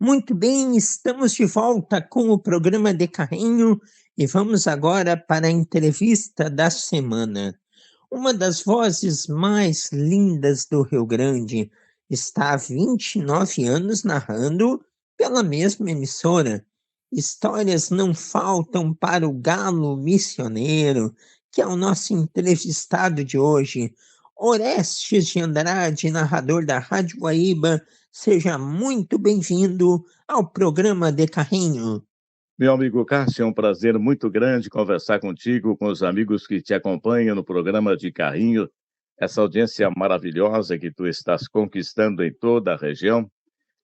Muito bem, estamos de volta com o programa de Carrinho e vamos agora para a entrevista da semana. Uma das vozes mais lindas do Rio Grande está há 29 anos narrando pela mesma emissora. Histórias não faltam para o Galo Missioneiro, que é o nosso entrevistado de hoje. Orestes de Andrade, narrador da Rádio Guaíba, seja muito bem-vindo ao programa de Carrinho. Meu amigo Cássio, é um prazer muito grande conversar contigo, com os amigos que te acompanham no programa de Carrinho, essa audiência maravilhosa que tu estás conquistando em toda a região.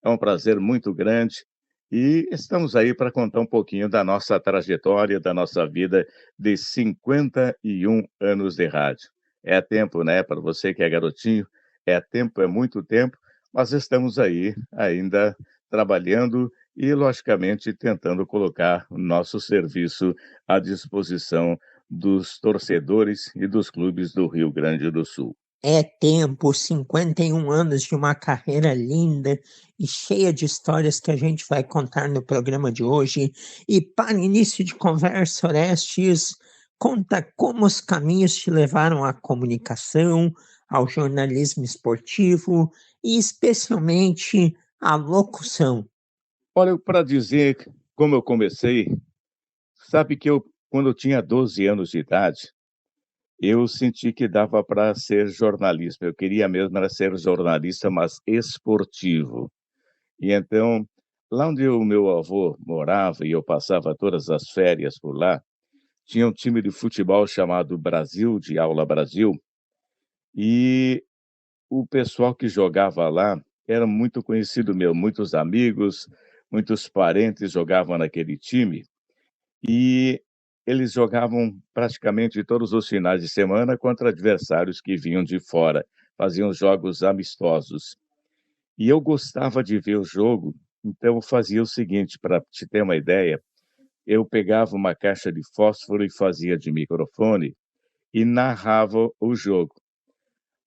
É um prazer muito grande e estamos aí para contar um pouquinho da nossa trajetória, da nossa vida de 51 anos de rádio. É tempo, né? Para você que é garotinho, é tempo, é muito tempo, mas estamos aí ainda trabalhando e, logicamente, tentando colocar o nosso serviço à disposição dos torcedores e dos clubes do Rio Grande do Sul. É tempo, 51 anos de uma carreira linda e cheia de histórias que a gente vai contar no programa de hoje. E para início de conversa, Orestes, conta como os caminhos te levaram à comunicação, ao jornalismo esportivo e especialmente à locução. Olha, para dizer como eu comecei, sabe que quando eu tinha 12 anos de idade, eu senti que dava para ser jornalista. Eu queria mesmo era ser jornalista, mas esportivo. E então, lá onde o meu avô morava e eu passava todas as férias por lá, tinha um time de futebol chamado Brasil, de Aula Brasil, e o pessoal que jogava lá era muito conhecido meu, muitos amigos, muitos parentes jogavam naquele time. E eles jogavam praticamente todos os finais de semana contra adversários que vinham de fora, faziam jogos amistosos. E eu gostava de ver o jogo, então eu fazia o seguinte, para te ter uma ideia, eu pegava uma caixa de fósforo e fazia de microfone e narrava o jogo.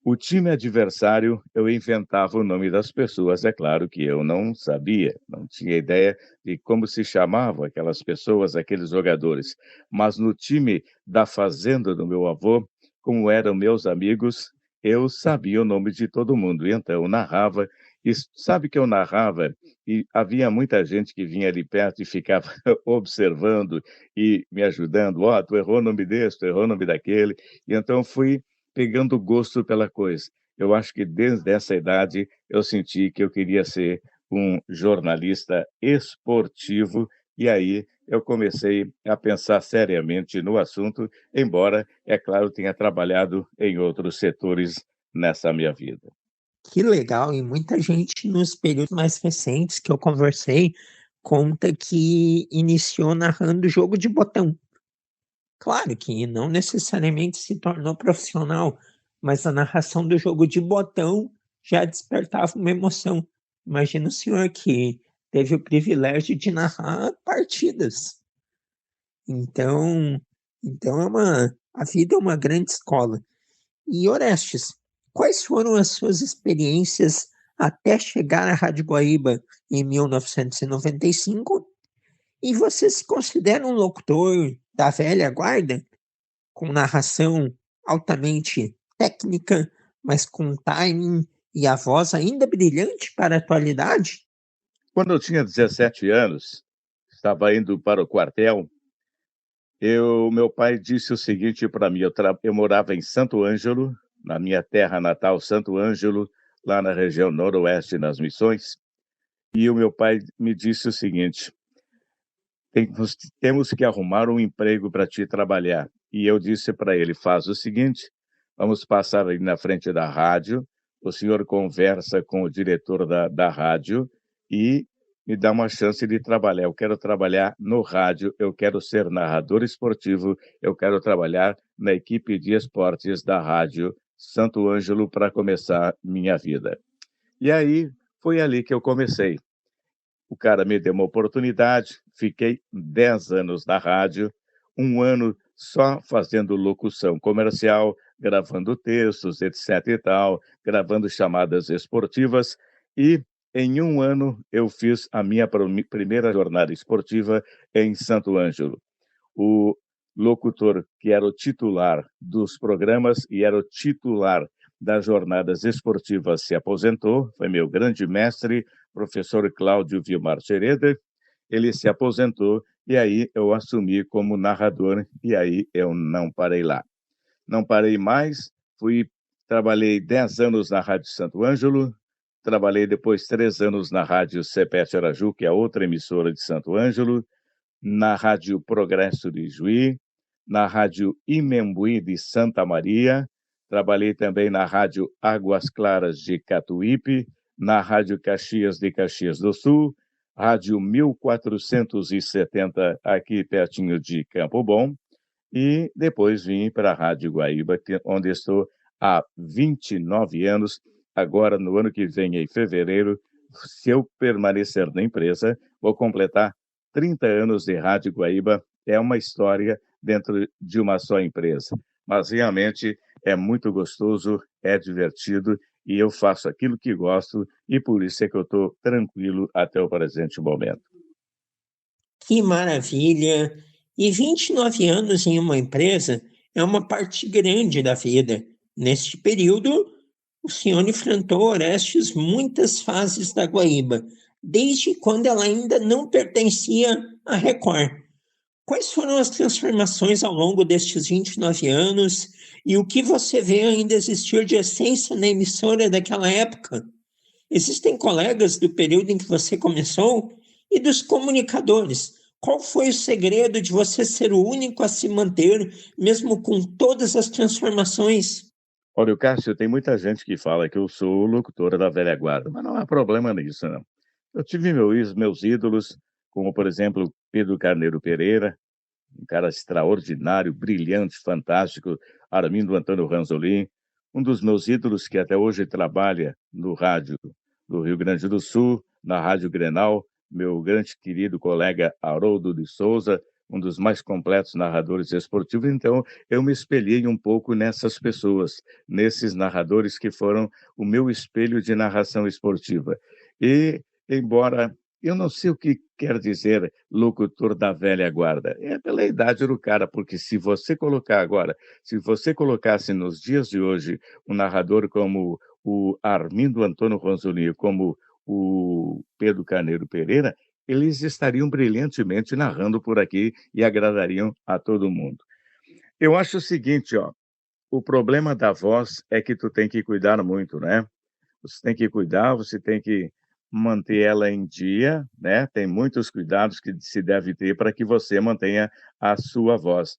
O time adversário, eu inventava o nome das pessoas, é claro que eu não sabia, não tinha ideia de como se chamavam aquelas pessoas, aqueles jogadores. Mas no time da fazenda do meu avô, como eram meus amigos, eu sabia o nome de todo mundo. E então eu narrava, e sabe que eu narrava, e havia muita gente que vinha ali perto e ficava observando e me ajudando. Ó, tu errou o nome desse, tu errou o nome daquele. E então fui pegando gosto pela coisa. Eu acho que desde essa idade eu senti que eu queria ser um jornalista esportivo e aí eu comecei a pensar seriamente no assunto, embora, é claro, tenha trabalhado em outros setores nessa minha vida. Que legal, e muita gente nos períodos mais recentes que eu conversei conta que iniciou narrando jogo de botão. Claro que não necessariamente se tornou profissional, mas a narração do jogo de botão já despertava uma emoção. Imagina o senhor que teve o privilégio de narrar partidas. Então, então a vida é uma grande escola. E Orestes, quais foram as suas experiências até chegar à Rádio Guaíba em 1995? E você se considera um locutor da velha guarda, com narração altamente técnica, mas com timing e a voz ainda brilhante para a atualidade? Quando eu tinha 17 anos, estava indo para o quartel, meu pai disse o seguinte para mim, eu morava em Santo Ângelo, na minha terra natal, Santo Ângelo, lá na região noroeste, nas Missões, e o meu pai me disse o seguinte: temos que arrumar um emprego para ti trabalhar. E eu disse para ele: faz o seguinte, vamos passar ali na frente da rádio, o senhor conversa com o diretor da rádio e me dá uma chance de trabalhar. Eu quero trabalhar no rádio, eu quero ser narrador esportivo, eu quero trabalhar na equipe de esportes da rádio Santo Ângelo para começar minha vida. E aí foi ali que eu comecei. O cara me deu uma oportunidade, fiquei 10 anos na rádio, um ano só fazendo locução comercial, gravando textos, etc e tal, gravando chamadas esportivas, e em um ano, eu fiz a minha primeira jornada esportiva em Santo Ângelo. O locutor que era o titular dos programas e era o titular das jornadas esportivas se aposentou, foi meu grande mestre, professor Cláudio Vilmar Schroeder. Ele se aposentou e aí eu assumi como narrador e aí eu não parei lá. Não parei mais, trabalhei 10 anos na Rádio Santo Ângelo, trabalhei depois 3 anos na Rádio Cepete Araju, que é outra emissora de Santo Ângelo, na Rádio Progresso de Juí, na Rádio Imembuí de Santa Maria, trabalhei também na Rádio Águas Claras de Catuípe, na Rádio Caxias de Caxias do Sul, Rádio 1470 aqui pertinho de Campo Bom, e depois vim para a Rádio Guaíba, onde estou há 29 anos. Agora, no ano que vem, em fevereiro, se eu permanecer na empresa, vou completar 30 anos de Rádio Guaíba. É uma história dentro de uma só empresa. Mas realmente é muito gostoso, é divertido e eu faço aquilo que gosto e por isso é que eu estou tranquilo até o presente momento. Que maravilha! E 29 anos em uma empresa é uma parte grande da vida. Neste período, o senhor enfrentou, Orestes, muitas fases da Guaíba, desde quando ela ainda não pertencia à Record. Quais foram as transformações ao longo destes 29 anos e o que você vê ainda existir de essência na emissora daquela época? Existem colegas do período em que você começou e dos comunicadores. Qual foi o segredo de você ser o único a se manter, mesmo com todas as transformações? Olha, o Cássio, tem muita gente que fala que eu sou locutora da velha guarda, mas não há problema nisso, não. Eu tive meus ídolos, como, por exemplo, Pedro Carneiro Pereira, um cara extraordinário, brilhante, fantástico, Armindo Antônio Ranzolin, um dos meus ídolos que até hoje trabalha no rádio do Rio Grande do Sul, na Rádio Grenal, meu grande querido colega Haroldo de Souza, um dos mais completos narradores esportivos. Então, eu me espelhei um pouco nessas pessoas, nesses narradores que foram o meu espelho de narração esportiva. E, embora eu não sei o que quer dizer locutor da velha guarda. É pela idade do cara, porque se você colocasse nos dias de hoje um narrador como o Armindo Antônio Ronzolini, como o Pedro Carneiro Pereira, eles estariam brilhantemente narrando por aqui e agradariam a todo mundo. Eu acho o seguinte, ó, o problema da voz é que tu tem que cuidar muito, né? Você tem que cuidar, você tem que manter ela em dia, né? Tem muitos cuidados que se deve ter para que você mantenha a sua voz.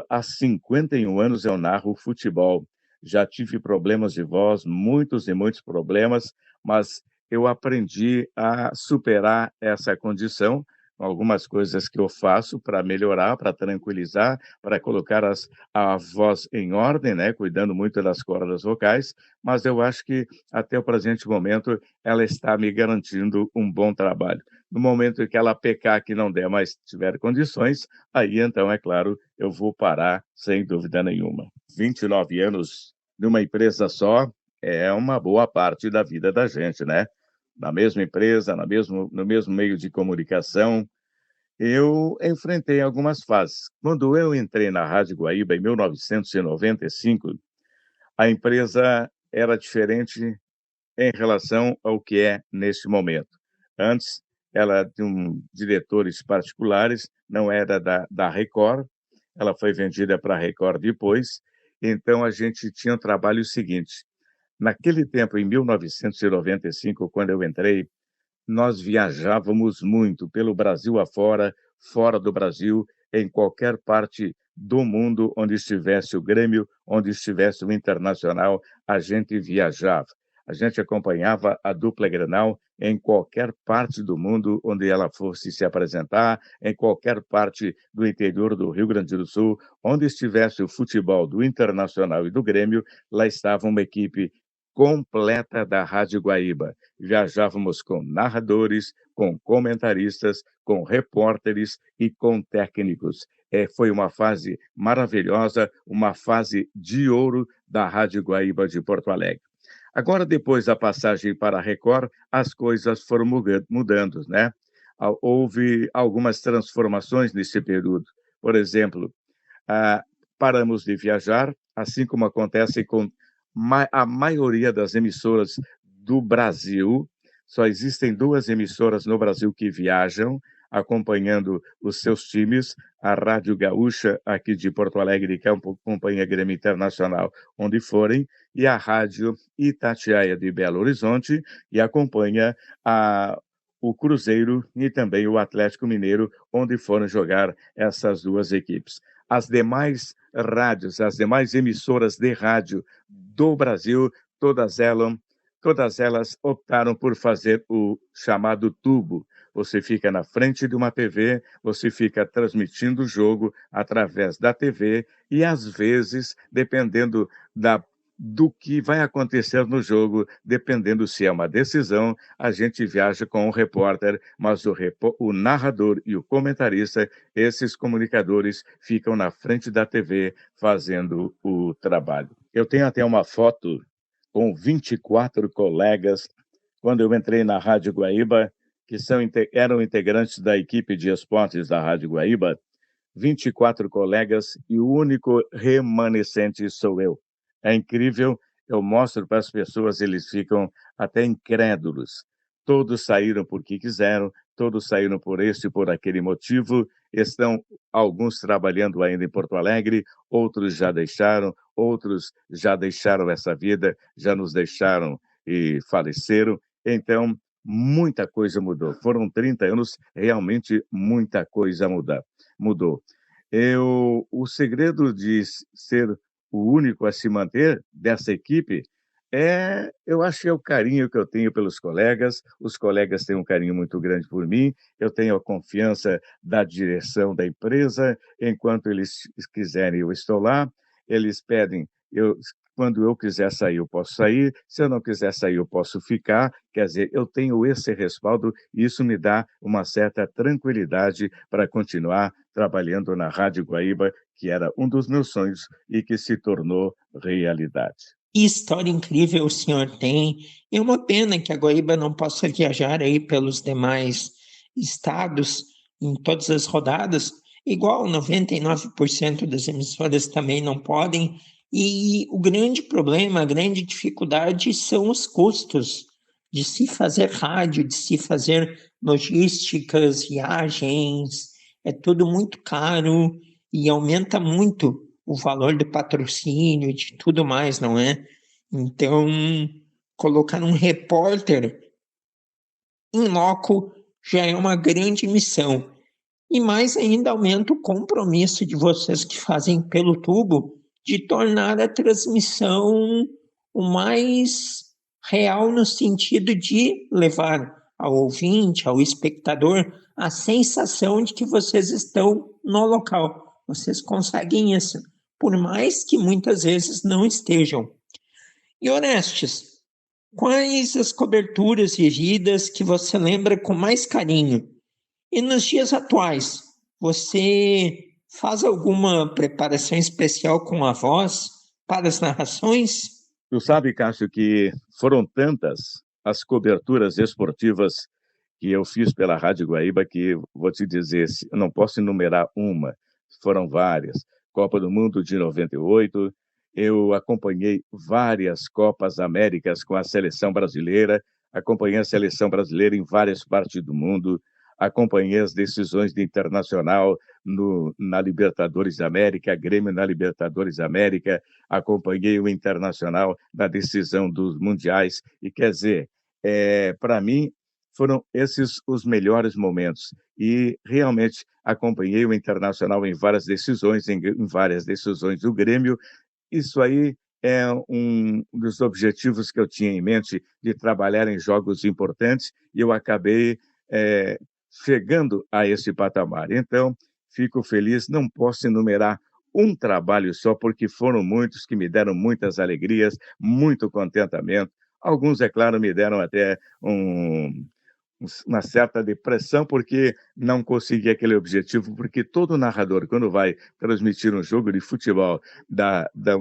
Há 51 anos, eu narro futebol. Já tive problemas de voz, muitos e muitos problemas, mas eu aprendi a superar essa condição, com algumas coisas que eu faço para melhorar, para tranquilizar, para colocar a voz em ordem, né? Cuidando muito das cordas vocais, mas eu acho que até o presente momento, ela está me garantindo um bom trabalho. No momento em que ela pecar, que não der mais, tiver condições, aí então, é claro, eu vou parar sem dúvida nenhuma. 29 anos numa empresa só é uma boa parte da vida da gente, né? Na mesma empresa, no mesmo meio de comunicação, eu enfrentei algumas fases. Quando eu entrei na Rádio Guaíba em 1995, a empresa era diferente em relação ao que é neste momento. Antes, ela tinha diretores particulares, não era da Record, ela foi vendida para a Record depois, então a gente tinha um trabalho seguinte. Naquele tempo, em 1995, quando eu entrei, nós viajávamos muito pelo Brasil afora, fora do Brasil, em qualquer parte do mundo onde estivesse o Grêmio, onde estivesse o Internacional, a gente viajava. A gente acompanhava a dupla Grenal em qualquer parte do mundo onde ela fosse se apresentar, em qualquer parte do interior do Rio Grande do Sul, onde estivesse o futebol do Internacional e do Grêmio, lá estava uma equipe completa da Rádio Guaíba. Viajávamos com narradores, com comentaristas, com repórteres e com técnicos. Foi uma fase maravilhosa, uma fase de ouro da Rádio Guaíba de Porto Alegre. Agora, depois da passagem para a Record, as coisas foram mudando, né? Houve algumas transformações nesse período. Por exemplo, ah, paramos de viajar, assim como acontece com a maioria das emissoras do Brasil. Só existem duas emissoras no Brasil que viajam, acompanhando os seus times, a Rádio Gaúcha, aqui de Porto Alegre, que acompanha Grêmio Internacional, onde forem, e a Rádio Itatiaia de Belo Horizonte, e acompanha o Cruzeiro e também o Atlético Mineiro, onde foram jogar essas duas equipes. As demais rádios, as demais emissoras de rádio do Brasil, todas elas optaram por fazer o chamado tubo. Você fica na frente de uma TV, você fica transmitindo o jogo através da TV e, às vezes, dependendo do que vai acontecer no jogo, dependendo se é uma decisão, a gente viaja com o repórter, mas o narrador e o comentarista, esses comunicadores, ficam na frente da TV fazendo o trabalho. Eu tenho até uma foto com 24 colegas quando eu entrei na Rádio Guaíba, que eram integrantes da equipe de esportes da Rádio Guaíba, 24 colegas e o único remanescente sou eu. É incrível, eu mostro para as pessoas, eles ficam até incrédulos. Todos saíram porque quiseram, todos saíram por esse e por aquele motivo, estão alguns trabalhando ainda em Porto Alegre, outros já deixaram essa vida, já nos deixaram e faleceram. Então, muita coisa mudou. Foram 30 anos, realmente muita coisa mudou. O segredo de ser o único a se manter dessa equipe eu acho que é o carinho que eu tenho pelos colegas, os colegas têm um carinho muito grande por mim, eu tenho a confiança da direção da empresa, enquanto eles quiserem eu estou lá, eles pedem, quando eu quiser sair eu posso sair, se eu não quiser sair eu posso ficar, quer dizer, eu tenho esse respaldo e isso me dá uma certa tranquilidade para continuar trabalhando na Rádio Guaíba, que era um dos meus sonhos e que se tornou realidade. Que história incrível o senhor tem. É uma pena que a Guaíba não possa viajar aí pelos demais estados em todas as rodadas, igual 99% das emissoras também não podem. E o grande problema, a grande dificuldade são os custos de se fazer rádio, de se fazer logísticas, viagens. É tudo muito caro e aumenta muito o valor do patrocínio e de tudo mais, não é? Então, colocar um repórter em loco já é uma grande missão. E mais ainda aumenta o compromisso de vocês que fazem pelo tubo de tornar a transmissão o mais real no sentido de levar ao ouvinte, ao espectador, a sensação de que vocês estão no local. Vocês conseguem isso, por mais que muitas vezes não estejam. E Orestes, quais as coberturas vividas que você lembra com mais carinho? E nos dias atuais, você faz alguma preparação especial com a voz para as narrações? Tu sabe, Cássio, que foram tantas as coberturas esportivas que eu fiz pela Rádio Guaíba que, vou te dizer, eu não posso enumerar uma, foram várias. Copa do Mundo de 98, eu acompanhei várias Copas Américas com a seleção brasileira, acompanhei a seleção brasileira em várias partes do mundo, acompanhei as decisões de internacional na Libertadores da América, Grêmio na Libertadores da América, acompanhei o Internacional na decisão dos mundiais, e quer dizer, para mim, foram esses os melhores momentos. E realmente acompanhei o Internacional em várias decisões, em várias decisões do Grêmio. Isso aí é um dos objetivos que eu tinha em mente de trabalhar em jogos importantes e eu acabei chegando a esse patamar. Então, fico feliz, não posso enumerar um trabalho só, porque foram muitos que me deram muitas alegrias, muito contentamento. Alguns, é claro, me deram até uma certa depressão, porque não consegui aquele objetivo, porque todo narrador, quando vai transmitir um jogo de futebol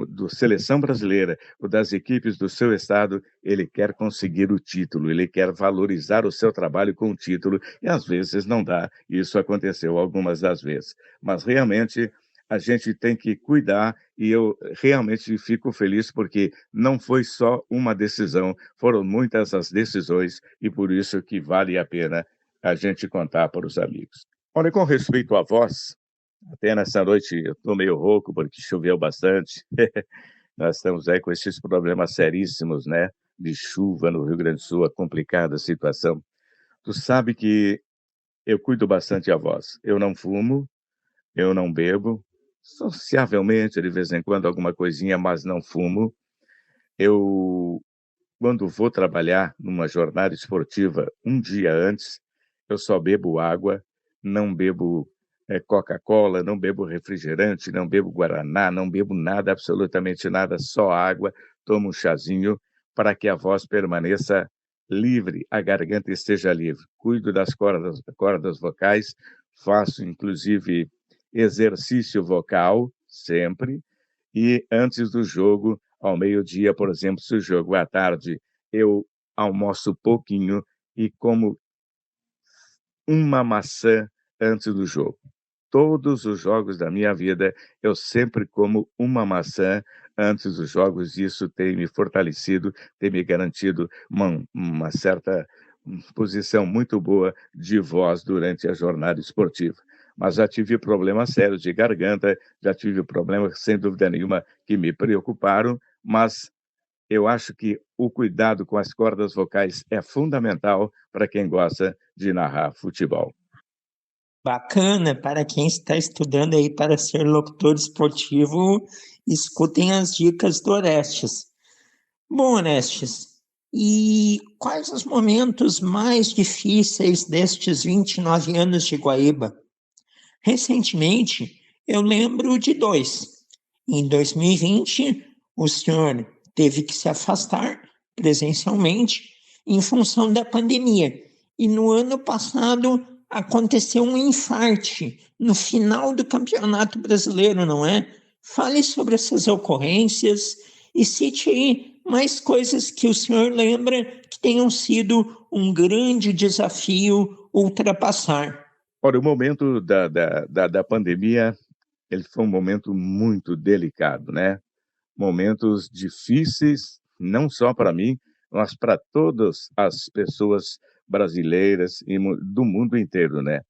do seleção brasileira ou das equipes do seu estado, ele quer conseguir o título, ele quer valorizar o seu trabalho com o título, e às vezes não dá. Isso aconteceu algumas das vezes. Mas realmente a gente tem que cuidar, e eu realmente fico feliz porque não foi só uma decisão, foram muitas as decisões, e por isso que vale a pena a gente contar para os amigos. Olha, com respeito à voz, até nessa noite eu estou meio rouco porque choveu bastante. Nós estamos aí com esses problemas seríssimos, né, de chuva no Rio Grande do Sul, a complicada situação. Tu sabe que eu cuido bastante a voz. Eu não fumo, eu não bebo, sociavelmente, de vez em quando, alguma coisinha, mas não fumo. Eu, quando vou trabalhar numa jornada esportiva, um dia antes, eu só bebo água, não bebo Coca-Cola, não bebo refrigerante, não bebo guaraná, não bebo nada, absolutamente nada, só água, tomo um chazinho para que a voz permaneça livre, a garganta esteja livre. Cuido das cordas vocais, faço inclusive exercício vocal sempre, e antes do jogo, ao meio-dia, por exemplo, se o jogo é à tarde, eu almoço pouquinho e como uma maçã antes do jogo. Todos os jogos da minha vida, eu sempre como uma maçã antes dos jogos, e isso tem me fortalecido, tem me garantido uma certa posição muito boa de voz durante a jornada esportiva. Mas já tive problemas sérios de garganta, já tive problemas, sem dúvida nenhuma, que me preocuparam, mas eu acho que o cuidado com as cordas vocais é fundamental para quem gosta de narrar futebol. Bacana, para quem está estudando aí para ser locutor esportivo, escutem as dicas do Orestes. Bom, Orestes, e quais os momentos mais difíceis destes 29 anos de Guaíba? Recentemente, eu lembro de dois. Em 2020, o senhor teve que se afastar presencialmente em função da pandemia. E no ano passado aconteceu um infarte no final do Campeonato Brasileiro, não é? Fale sobre essas ocorrências e cite aí mais coisas que o senhor lembra que tenham sido um grande desafio ultrapassar. Olha, o momento da pandemia, ele foi um momento muito delicado, né? Momentos difíceis, não só para mim, mas para todas as pessoas brasileiras e do mundo inteiro, né?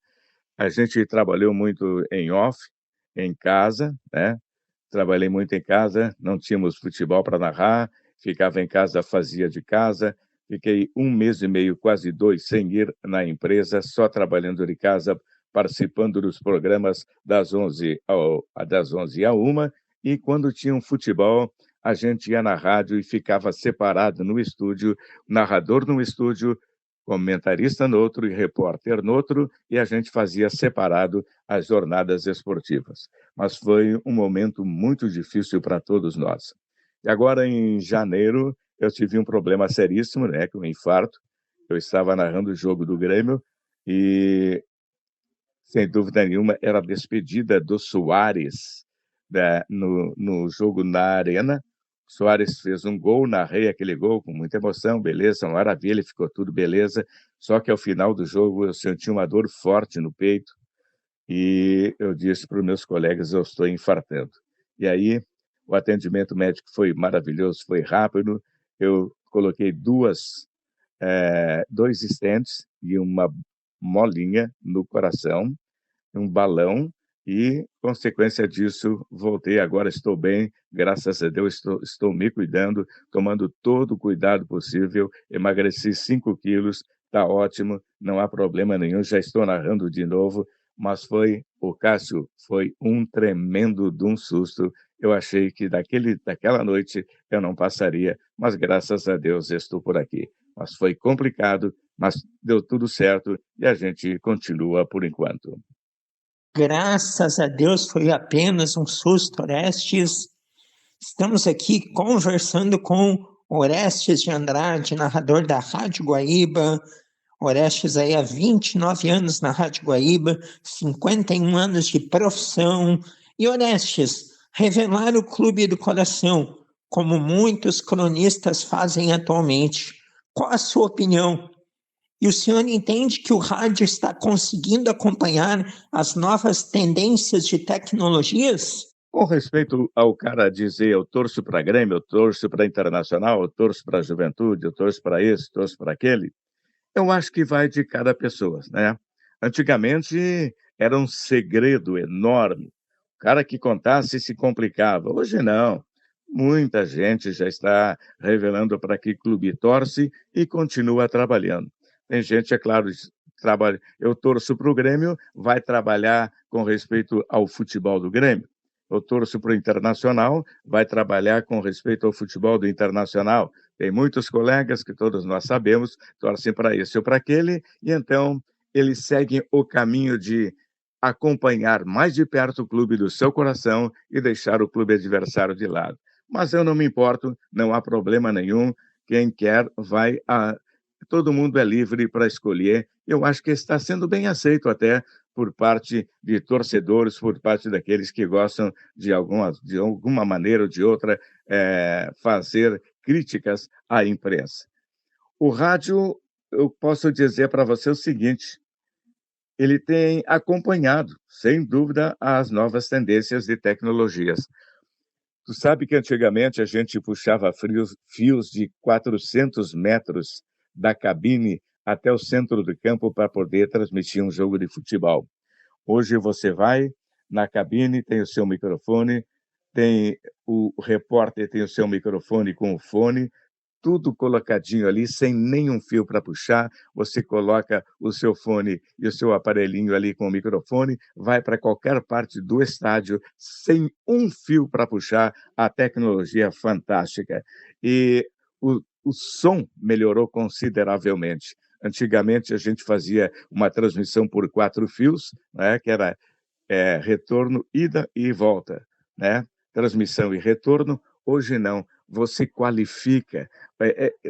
A gente trabalhou muito em off, em casa, né? Trabalhei muito em casa, não tínhamos futebol para narrar, ficava em casa, fazia de casa. Fiquei um mês e meio, quase dois, sem ir na empresa, só trabalhando de casa, participando dos programas das 11 à 1, e quando tinha um futebol, a gente ia na rádio e ficava separado no estúdio, narrador no estúdio, comentarista no outro e repórter no outro, e a gente fazia separado as jornadas esportivas. Mas foi um momento muito difícil para todos nós. E agora, em janeiro, eu tive um problema seríssimo, né, com um infarto. Eu estava narrando o jogo do Grêmio e, sem dúvida nenhuma, era a despedida do Soares no jogo na Arena. O Soares fez um gol, narrei aquele gol com muita emoção, beleza, maravilha, ficou tudo beleza. Só que ao final do jogo eu senti uma dor forte no peito e eu disse para os meus colegas: eu estou infartando. E aí o atendimento médico foi maravilhoso, foi rápido. Eu coloquei dois stents e uma molinha no coração, um balão, e, consequência disso, voltei. Agora estou bem, graças a Deus, estou me cuidando, tomando todo o cuidado possível. Emagreci 5 quilos, está ótimo, não há problema nenhum, já estou narrando de novo, mas Cássio, foi um tremendo de um susto. Eu achei que daquela noite eu não passaria, mas graças a Deus estou por aqui. Mas foi complicado, mas deu tudo certo e a gente continua por enquanto. Graças a Deus foi apenas um susto, Orestes. Estamos aqui conversando com Orestes de Andrade, narrador da Rádio Guaíba, Orestes aí há 29 anos na Rádio Guaíba, 51 anos de profissão. E Orestes, revelar o clube do coração, como muitos cronistas fazem atualmente. Qual a sua opinião? E o senhor entende que o rádio está conseguindo acompanhar as novas tendências de tecnologias? Com respeito ao cara dizer eu torço para Grêmio, eu torço para Internacional, eu torço para Juventude, eu torço para esse, torço para aquele, eu acho que vai de cada pessoa, né. Antigamente era um segredo enorme, o cara que contasse se complicava, hoje não, muita gente já está revelando para que clube torce e continua trabalhando. Tem gente, é claro, trabalha eu torço para o Grêmio, vai trabalhar com respeito ao futebol do Grêmio. Eu torço para o Internacional, vai trabalhar com respeito ao futebol do Internacional. Tem muitos colegas que todos nós sabemos, torcem para esse ou para aquele, e então eles seguem o caminho de acompanhar mais de perto o clube do seu coração e deixar o clube adversário de lado. Mas eu não me importo, não há problema nenhum, quem quer vai a todo mundo é livre para escolher. Eu acho que está sendo bem aceito até por parte de torcedores, por parte daqueles que gostam de alguma maneira ou de outra, fazer críticas à imprensa. O rádio, eu posso dizer para você o seguinte, ele tem acompanhado, sem dúvida, as novas tendências de tecnologias. Tu sabe que antigamente a gente puxava fios de 400 metros da cabine até o centro do campo para poder transmitir um jogo de futebol. Hoje você vai na cabine, tem o seu microfone, tem o repórter tem o seu microfone com o fone, tudo colocadinho ali, sem nenhum fio para puxar. Você coloca o seu fone e o seu aparelhinho ali com o microfone, vai para qualquer parte do estádio, sem um fio para puxar. A tecnologia é fantástica. E o som melhorou consideravelmente. Antigamente, a gente fazia uma transmissão por 4 fios, né, que era retorno, ida e volta, né? Transmissão e retorno. Hoje não, você qualifica,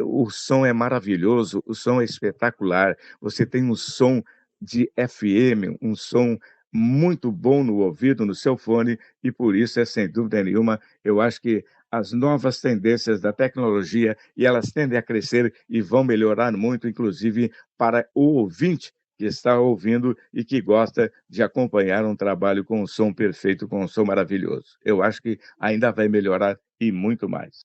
o som é maravilhoso, o som é espetacular, você tem um som de FM, um som muito bom no ouvido, no seu fone, e por isso é sem dúvida nenhuma, eu acho que as novas tendências da tecnologia, e elas tendem a crescer e vão melhorar muito, inclusive para o ouvinte que está ouvindo e que gosta de acompanhar um trabalho com um som perfeito, com um som maravilhoso. Eu acho que ainda vai melhorar e muito mais.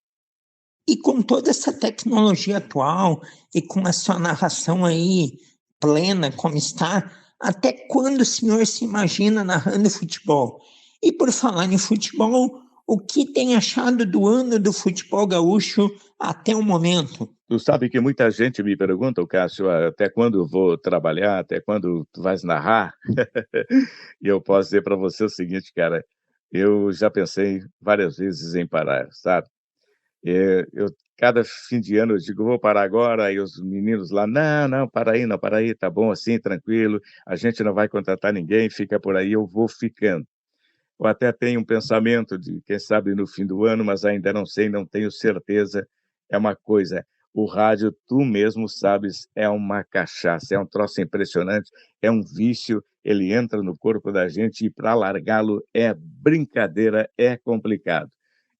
E com toda essa tecnologia atual e com a sua narração aí plena como está, até quando o senhor se imagina narrando futebol? E por falar em futebol, o que tem achado do ano do futebol gaúcho até o momento? Tu sabe que muita gente me pergunta, Cássio, até quando eu vou trabalhar, até quando tu vais narrar? E eu posso dizer para você o seguinte, cara, eu já pensei várias vezes em parar, sabe? Eu cada fim de ano eu digo: "Vou parar agora", e os meninos lá: "Não, não, para aí, não, para aí, tá bom assim, tranquilo, a gente não vai contratar ninguém, fica por aí", eu vou ficando. Eu até tenho um pensamento de, quem sabe, no fim do ano, mas ainda não sei, não tenho certeza. É uma coisa, o rádio, tu mesmo sabes, é uma cachaça, é um troço impressionante, é um vício, ele entra no corpo da gente e para largá-lo é brincadeira, é complicado.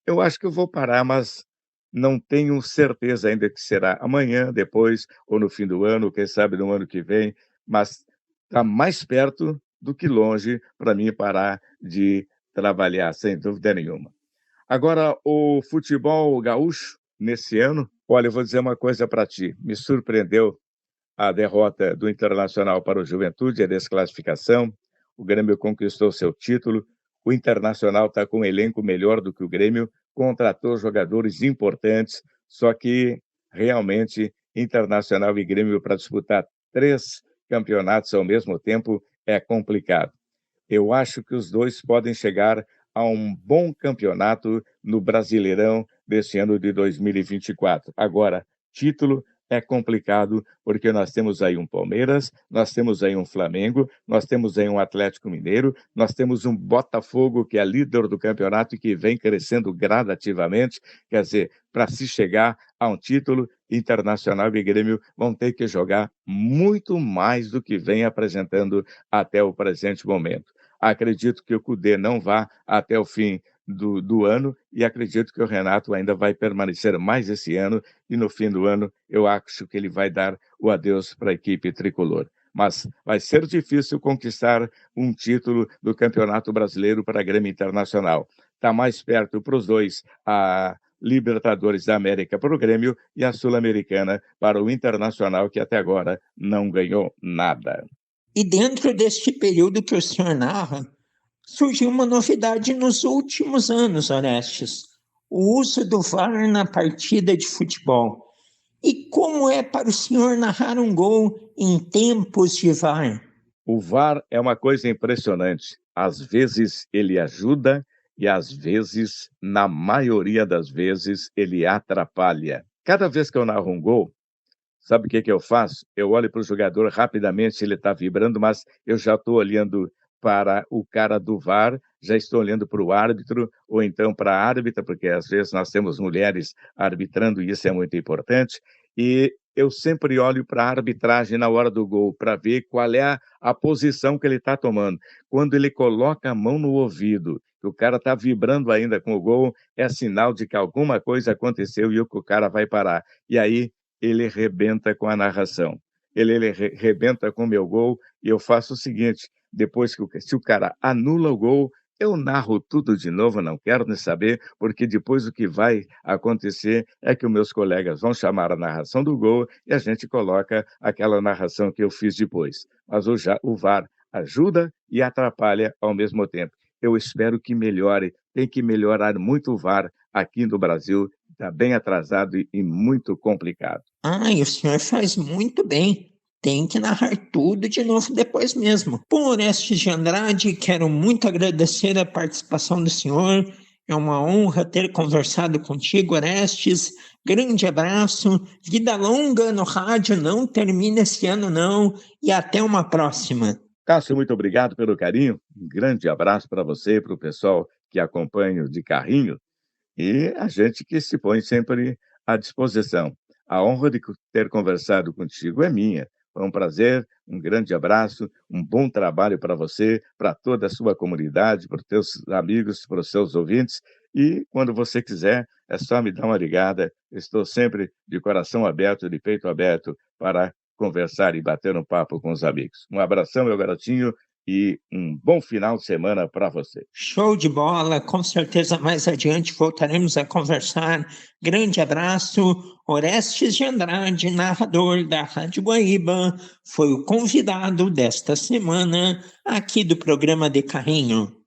Eu acho que eu vou parar, mas não tenho certeza ainda que será amanhã, depois ou no fim do ano, quem sabe no ano que vem, mas está mais perto do que longe para mim parar de trabalhar, sem dúvida nenhuma. Agora, o futebol gaúcho, nesse ano, olha, eu vou dizer uma coisa para ti, me surpreendeu a derrota do Internacional para o Juventude, a desclassificação, o Grêmio conquistou seu título, o Internacional está com um elenco melhor do que o Grêmio, contratou jogadores importantes, só que realmente Internacional e Grêmio para disputar 3 campeonatos ao mesmo tempo é complicado. Eu acho que os 2 podem chegar a um bom campeonato no Brasileirão desse ano de 2024. Agora, título é complicado, porque nós temos aí um Palmeiras, nós temos aí um Flamengo, nós temos aí um Atlético Mineiro, nós temos um Botafogo, que é líder do campeonato e que vem crescendo gradativamente. Quer dizer, para se chegar a um título, Internacional e Grêmio vão ter que jogar muito mais do que vem apresentando até o presente momento. Acredito que o Cudê não vá até o fim do ano e acredito que o Renato ainda vai permanecer mais esse ano e no fim do ano eu acho que ele vai dar o adeus para a equipe tricolor. Mas vai ser difícil conquistar um título do Campeonato Brasileiro para a Grêmio Internacional. Está mais perto para os dois a Libertadores da América para o Grêmio e a Sul-Americana para o Internacional, que até agora não ganhou nada. E dentro deste período que o senhor narra, surgiu uma novidade nos últimos anos, Orestes: o uso do VAR na partida de futebol. E como é para o senhor narrar um gol em tempos de VAR? O VAR é uma coisa impressionante. Às vezes ele ajuda e às vezes, na maioria das vezes, ele atrapalha. Cada vez que eu narro um gol, sabe o que eu faço? Eu olho para o jogador rapidamente, ele está vibrando, mas eu já estou olhando para o cara do VAR, já estou olhando para o árbitro, ou então para a árbitra, porque às vezes nós temos mulheres arbitrando e isso é muito importante, e eu sempre olho para a arbitragem na hora do gol, para ver qual é a posição que ele está tomando. Quando ele coloca a mão no ouvido, que o cara está vibrando ainda com o gol, é sinal de que alguma coisa aconteceu e o cara vai parar. E aí ele rebenta com a narração. Ele rebenta com o meu gol e eu faço o seguinte, depois que se o cara anula o gol, eu narro tudo de novo, não quero nem saber, porque depois o que vai acontecer é que os meus colegas vão chamar a narração do gol e a gente coloca aquela narração que eu fiz depois. Mas o VAR ajuda e atrapalha ao mesmo tempo. Eu espero que melhore, tem que melhorar muito o VAR aqui no Brasil, está bem atrasado e muito complicado. E o senhor faz muito bem. Tem que narrar tudo de novo depois mesmo. Por Orestes de Andrade, quero muito agradecer a participação do senhor. É uma honra ter conversado contigo, Orestes. Grande abraço. Vida longa no rádio. Não termina esse ano, não. E até uma próxima. Cássio, muito obrigado pelo carinho. Um grande abraço para você e para o pessoal que acompanha o De Carrinho. E a gente que se põe sempre à disposição. A honra de ter conversado contigo é minha. Foi um prazer, um grande abraço, um bom trabalho para você, para toda a sua comunidade, para os teus amigos, para os seus ouvintes. E quando você quiser, é só me dar uma ligada. Estou sempre de coração aberto, de peito aberto, para conversar e bater um papo com os amigos. Um abração, meu garotinho, e um bom final de semana para você. Show de bola, com certeza mais adiante voltaremos a conversar. Grande abraço. Orestes de Andrade, narrador da Rádio Guaíba, foi o convidado desta semana aqui do programa De Carrinho.